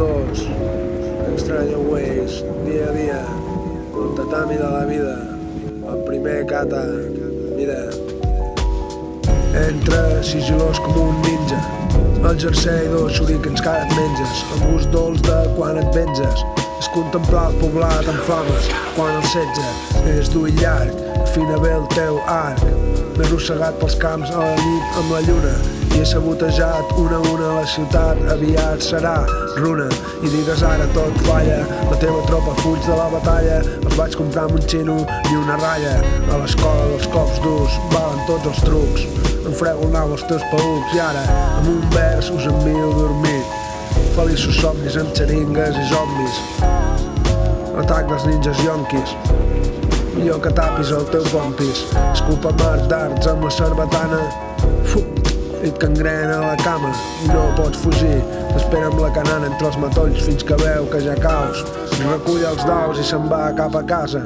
dos, Extraño Ways, dia a dia, el tatami de la vida, el primer kata, mira. Entra sigilós com un ninja, el jersei dos shurikens que ara et menges, el gust dolç de quan et venges, és contemplar el poblat en flames quan el setge és dur i llarg, afina bé el teu arc. M'he arrossegat pels camps a la nit amb la lluna i he sabotejat una a una la ciutat, aviat serà runa. I digues ara tot falla, la teva tropa fuig de la batalla, els vaig comprar amb un xino ni una ratlla. A l'escola dels cops durs valen tots els trucs, em frego el nau als teus paücs i ara amb un vers us envio a dormir. Feliços somnis amb xeringues i zombis, l'atac dels ninjas yonquis, millor que tapis el teu pompis, escupa mar d'arts amb la cervetana, et cangrena a la cama i no pots fugir, t'espera amb la canana entre els matolls fins que veu que ja caus, recull els daus i se'n va cap a casa.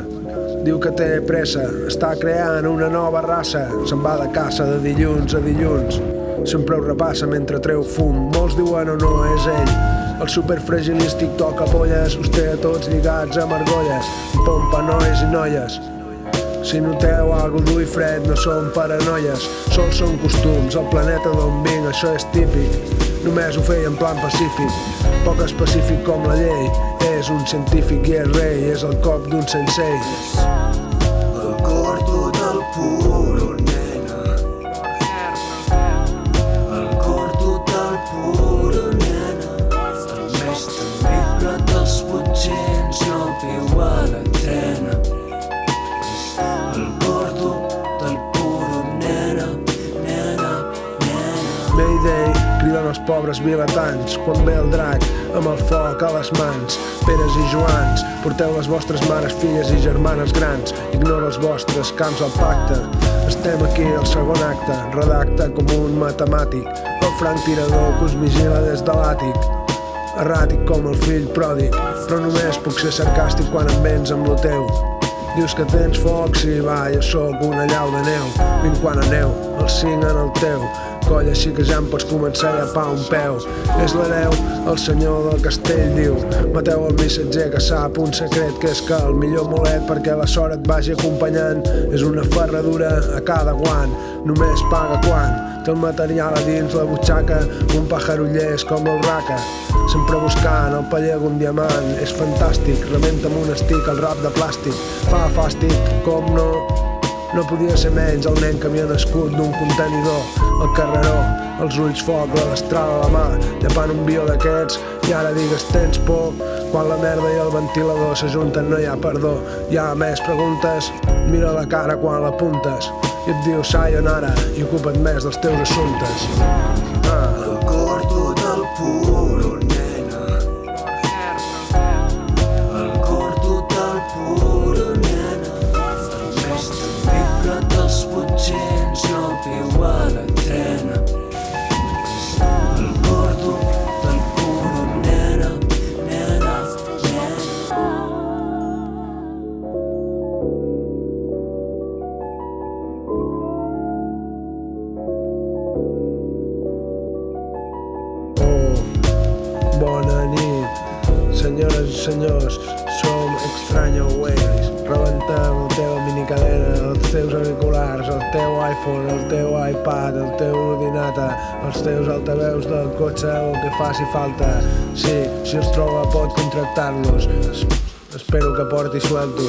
Diu que té pressa, està creant una nova raça, se'n va de caça de dilluns a dilluns, sempre ho repassa mentre treu fum, molts diuen o no és ell, el superfragilístic toca polles, us té a tots lligats amb argolles, pompa nois i noies. Si noteu algo dur i fred no són paranoies, sols són costums, el planeta d'on vinc això és típic, només ho feia en plan pacífic, poc específic com la llei, és un científic i és rei, és el cop d'un sensei. El gordo del puro, nena. El gordo del puro, nena. El més temible dels 800 no viu a la trena. El gordo del puro, nena, nena, nena. Mayday, criden els pobres vilatans quan ve el drac amb el foc a les mans. Peres i Joans, porteu les vostres mares, filles i germanes grans, ignora els vostres camps al pacte. Estem aquí al segon acte, redacta com un matemàtic, el franc tirador que us vigila des de l'àtic. Erràtic com el fill pròdig, però només puc ser sarcàstic quan em vens amb lo teu. Dius que tens foc, sí va, jo sóc una llau de neu, vinc quan aneu, el 5 en el teu, coll així que ja em pots començar a llapar un peu. És l'hereu, el senyor del castell diu, mateu el missatger que sap un secret, que és que el millor mulet perquè la sort et vagi acompanyant és una ferradura a cada guant, només paga quan té el material a dins la butxaca, un pajaruller és com l'urraca, sempre buscant el paller d'un diamant, és fantàstic, rebenta amb un estic el rap de plàstic, fa fàstic, com no podia ser menys el nen que havia nascut d'un contenidor, el carreró, els ulls foc, la destral a la mà, llepant un bio d'aquests, i ara digues tens por, quan la merda i el ventilador s'ajunten no hi ha perdó, hi ha més preguntes, mira la cara quan l'apuntes, i et diu sayonara i ocupa't més dels teus assumptes. El gordo del puro, nena. El gordo del puro, nena. El més temible dels 800 no viu a la trena. El gordo del puro, nena, nena, nena. Bona nit, senyores i senyors, som Extraño Ways, rebentant la teva minicadena, els teus auriculars, el teu iPhone, el teu iPad, el teu ordinata, els teus altaveus del cotxe o el que faci falta. Sí, si els troba pot contractar-los, espero que porti suelto.